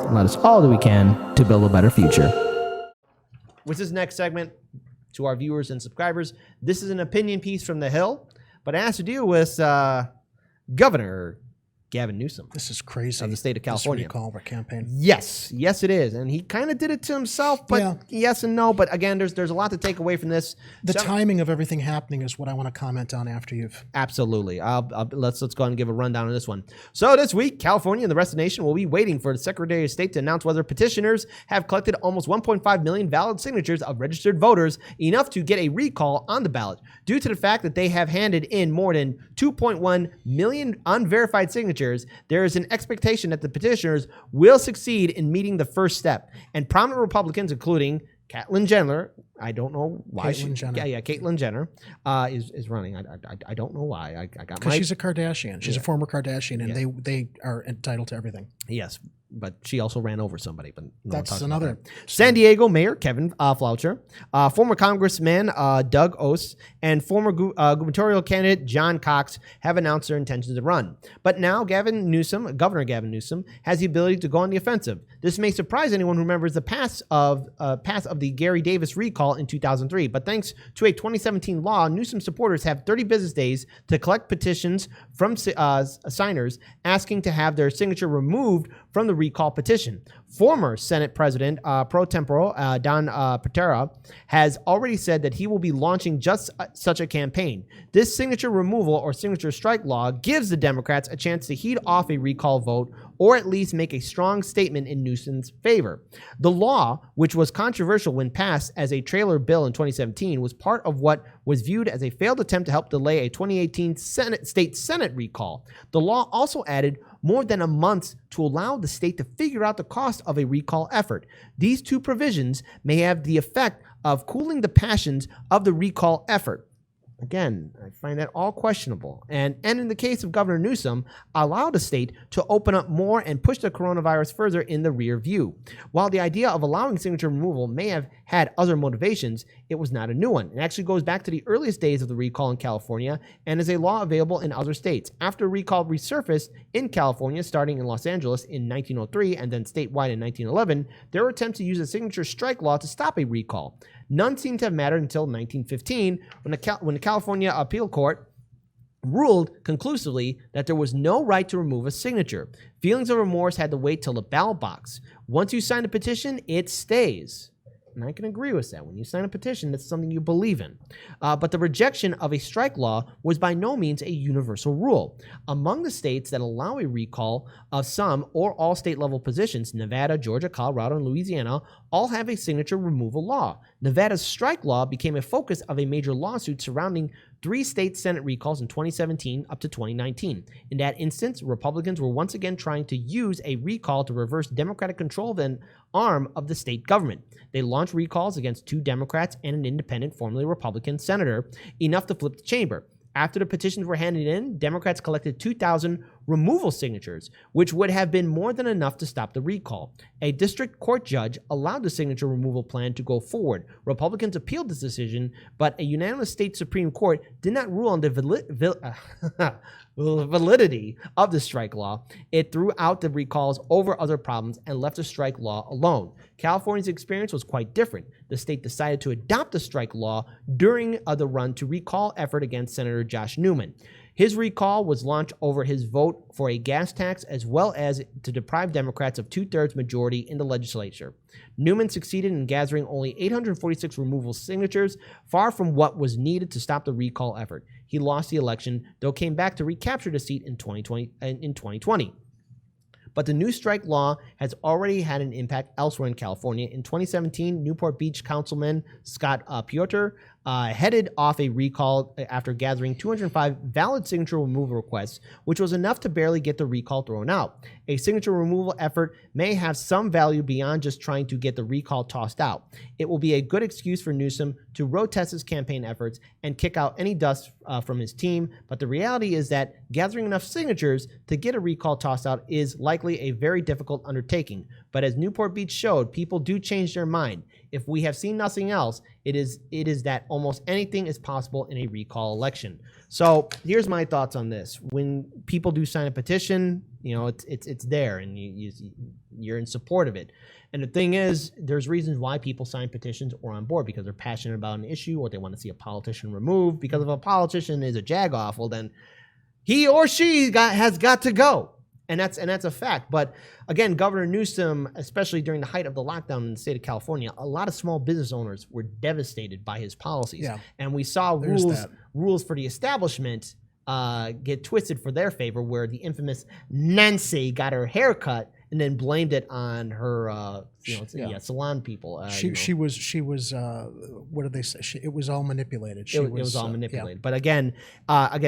and let us all do we can to build a better future. With this next segment, to our viewers and subscribers, this is an opinion piece from The Hill, but it has to do with Governor Gavin Newsom. This is crazy. Of the state of California. This recall campaign. Yes, it is, and he kind of did it to himself, but yes and no. But again, there's a lot to take away from this. The timing of everything happening is what I want to comment on after you've. Absolutely. Let's go ahead and give a rundown on this one. So this week, California and the rest of the nation will be waiting for the Secretary of State to announce whether petitioners have collected almost 1.5 million valid signatures of registered voters, enough to get a recall on the ballot, due to the fact that they have handed in more than 2.1 million unverified signatures. There is an expectation that the petitioners will succeed in meeting the first step. And prominent Republicans, including Caitlyn Jenner, I don't know why. Caitlyn Jenner is running. I don't know why. I got because she's a Kardashian. She's a former Kardashian, and they are entitled to everything. Yes, but she also ran over somebody. But that's another. San Diego Mayor Kevin Floucher, former Congressman Doug Oss, and former gubernatorial candidate John Cox have announced their intentions to run. But now Governor Gavin Newsom, has the ability to go on the offensive. This may surprise anyone who remembers the pass of the Gary Davis recall in 2003. But thanks to a 2017 law, Newsom supporters have 30 business days to collect petitions from signers asking to have their signature removed from the recall petition. Former Senate President pro tempore Don Patera has already said that he will be launching just such a campaign. This signature removal or signature strike law gives the Democrats a chance to head off a recall vote, or at least make a strong statement in Newsom's favor. The law, which was controversial when passed as a trailer bill in 2017, was part of what was viewed as a failed attempt to help delay a 2018 state Senate recall. The law also added more than a month to allow the state to figure out the cost of a recall effort. These two provisions may have the effect of cooling the passions of the recall effort. Again, I find that all questionable. And in the case of Governor Newsom, allow the state to open up more and push the coronavirus further in the rear view. While the idea of allowing signature removal may have had other motivations, it was not a new one. It actually goes back to the earliest days of the recall in California and is a law available in other states. After recall resurfaced in California, starting in Los Angeles in 1903 and then statewide in 1911, there were attempts to use a signature strike law to stop a recall. None seemed to have mattered until 1915 when the California Appeal Court ruled conclusively that there was no right to remove a signature. Feelings of remorse had to wait till the ballot box. Once you sign a petition, it stays. And I can agree with that. When you sign a petition, that's something you believe in. But the rejection of a strike law was by no means a universal rule. Among the states that allow a recall of some or all state-level positions, Nevada, Georgia, Colorado, and Louisiana, all have a signature removal law. Nevada's strike law became a focus of a major lawsuit surrounding 3 state Senate recalls in 2017 up to 2019. In that instance, Republicans were once again trying to use a recall to reverse Democratic control of an arm of the state government. They launched recalls against 2 Democrats and an independent, formerly Republican senator, enough to flip the chamber. After the petitions were handed in, Democrats collected 2,000 removal signatures, which would have been more than enough to stop the recall. A district court judge allowed the signature removal plan to go forward. Republicans appealed this decision, but a unanimous state Supreme Court did not rule on the validity of the strike law. It threw out the recalls over other problems and left the strike law alone. California's experience was quite different. The state decided to adopt the strike law during the run to recall effort against Senator Josh Newman. His recall was launched over his vote for a gas tax, as well as to deprive Democrats of 2/3 majority in the legislature. Newman succeeded in gathering only 846 removal signatures, far from what was needed to stop the recall effort. He lost the election, though came back to recapture the seat in 2020. But the new strike law has already had an impact elsewhere in California. In 2017, Newport Beach Councilman Scott Piotr headed off a recall after gathering 205 valid signature removal requests, which was enough to barely get the recall thrown out. A signature removal effort may have some value beyond just trying to get the recall tossed out. It will be a good excuse for Newsom to road test his campaign efforts and kick out any dust from his team, but the reality is that gathering enough signatures to get a recall tossed out is likely a very difficult undertaking. But as Newport Beach showed, people do change their mind. If we have seen nothing else, It is that almost anything is possible in a recall election. So here's my thoughts on this. When people do sign a petition, it's there, and you're in support of it. And the thing is, there's reasons why people sign petitions or on board, because they're passionate about an issue, or they want to see a politician removed. Because if a politician is a jagoff, well, then he or she has got to go. And that's a fact. But again, Governor Newsom, especially during the height of the lockdown in the state of California, a lot of small business owners were devastated by his policies. Yeah. And we saw rules for the establishment get twisted for their favor, where the infamous Nancy got her hair cut and then blamed it on her salon people. She was what did they say? It was all manipulated. It was all manipulated. But again,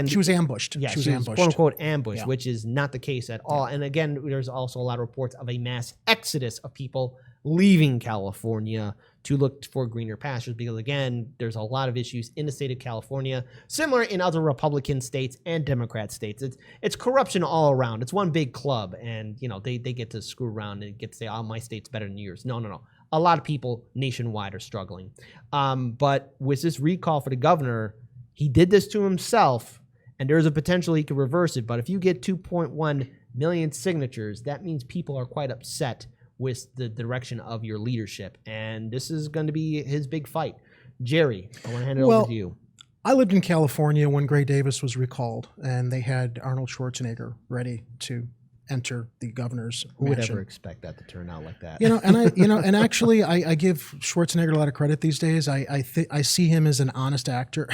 she was ambushed. Yeah, she was quote unquote ambushed, which is not the case at all. And again, there's also a lot of reports of a mass exodus of people leaving California to look for greener pastures, because again, there's a lot of issues in the state of California, similar in other Republican states and Democrat states. It's corruption all around. It's one big club, and they get to screw around and get to say, "Oh, my state's better than yours." No. A lot of people nationwide are struggling. But with this recall for the governor, he did this to himself, and there's a potential he could reverse it. But if you get 2.1 million signatures, that means people are quite upset with the direction of your leadership. And this is going to be his big fight. Jerry, I want to hand it over to you. I lived in California when Gray Davis was recalled, and they had Arnold Schwarzenegger ready to enter the governor's Who would mansion. ever expect that to turn out like that? And actually, I give Schwarzenegger a lot of credit these days. I see him as an honest actor.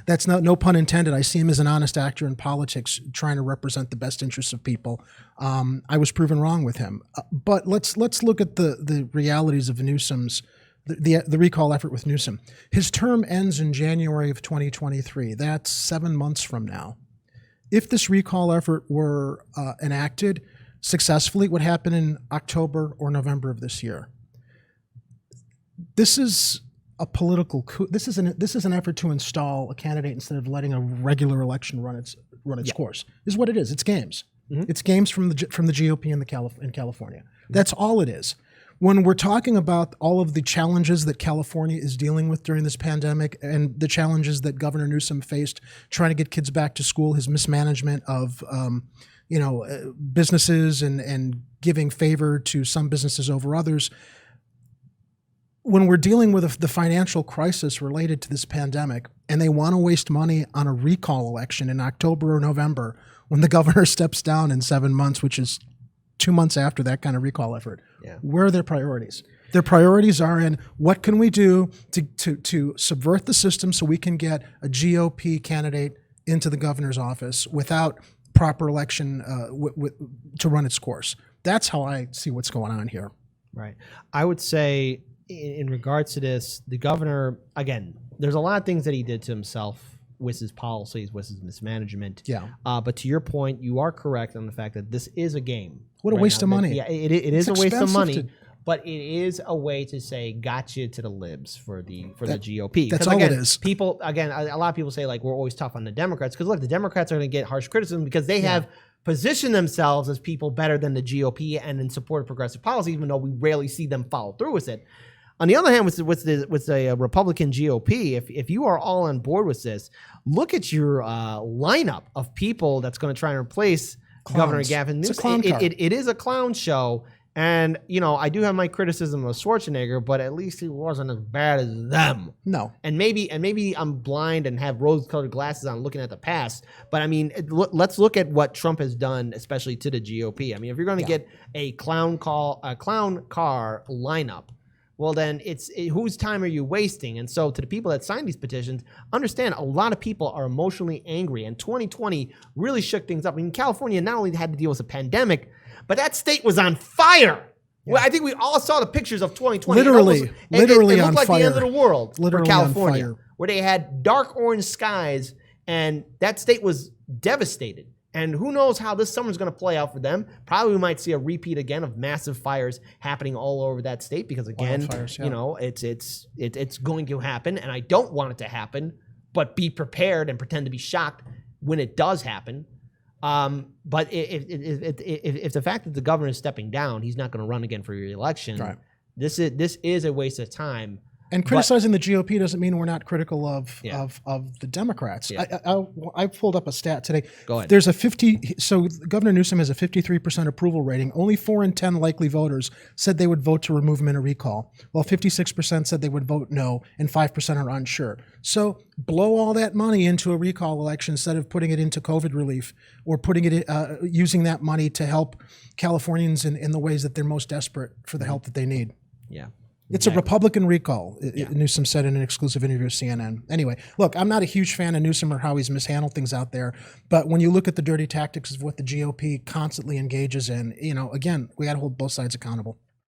That's no pun intended. I see him as an honest actor in politics, trying to represent the best interests of people. I was proven wrong with him. But let's look at the realities of Newsom's the recall effort with Newsom. His term ends in January of 2023. That's 7 months from now. If this recall effort were enacted successfully, it would happen in October or November of this year. This is a political coup. This is an effort to install a candidate instead of letting a regular election run its course. This is what it is. It's games. Mm-hmm. It's games from the GOP in California. Mm-hmm. That's all it is. When we're talking about all of the challenges that California is dealing with during this pandemic, and the challenges that Governor Newsom faced trying to get kids back to school, his mismanagement of businesses and giving favor to some businesses over others, when we're dealing with the financial crisis related to this pandemic, and they want to waste money on a recall election in October or November, when the governor steps down in 7 months, which is 2 months after that kind of recall effort, where are their priorities? Their priorities are in what can we do to subvert the system so we can get a GOP candidate into the governor's office without proper election to run its course. That's how I see what's going on here. Right. I would say in regards to this, the governor, again, there's a lot of things that he did to himself with his policies, with his mismanagement. Yeah. But to your point, you are correct on the fact that this is a game. What a waste of money. Yeah, it is a waste of money. But it is a way to say gotcha to the libs for the GOP. That's all it is. People, again, a lot of people say, like, we're always tough on the Democrats, because look, the Democrats are going to get harsh criticism because they have positioned themselves as people better than the GOP and in support of progressive policy, even though we rarely see them follow through with it. On the other hand, with the Republican GOP, if you are all on board with this, look at your lineup of people that's going to try and replace Governor Gavin Newsom. It is a clown show. And, I do have my criticism of Schwarzenegger, but at least he wasn't as bad as them. No. And maybe I'm blind and have rose-colored glasses on looking at the past. But, I mean, let's look at what Trump has done, especially to the GOP. I mean, if you're going to get a clown car lineup, well, then whose time are you wasting? And so to the people that signed these petitions, understand a lot of people are emotionally angry. And 2020 really shook things up. I mean, California not only had to deal with a pandemic, but that state was on fire. Yeah. Well, I think we all saw the pictures of 2020. Literally it looked like fire. The end of the world literally for California, where they had dark orange skies, and that state was devastated. And who knows how this summer is going to play out for them. Probably we might see a repeat again of massive fires happening all over that state because, again, it's going to happen. And I don't want it to happen, but be prepared and pretend to be shocked when it does happen. But if the fact that the governor is stepping down, he's not going to run again for re-election. Right. This is a waste of time. And criticizing the GOP doesn't mean we're not critical of the Democrats. Yeah. I pulled up a stat today. Go ahead. There's so Governor Newsom has a 53% approval rating. Only 4 in 10 likely voters said they would vote to remove him in a recall, while 56% said they would vote no, and 5% are unsure. So blow all that money into a recall election instead of putting it into COVID relief or putting it using that money to help Californians in the ways that they're most desperate for the help that they need. Yeah. It's a Republican recall, Newsom said in an exclusive interview with CNN. Anyway, look, I'm not a huge fan of Newsom or how he's mishandled things out there, but when you look at the dirty tactics of what the GOP constantly engages in, again, we got to hold both sides accountable.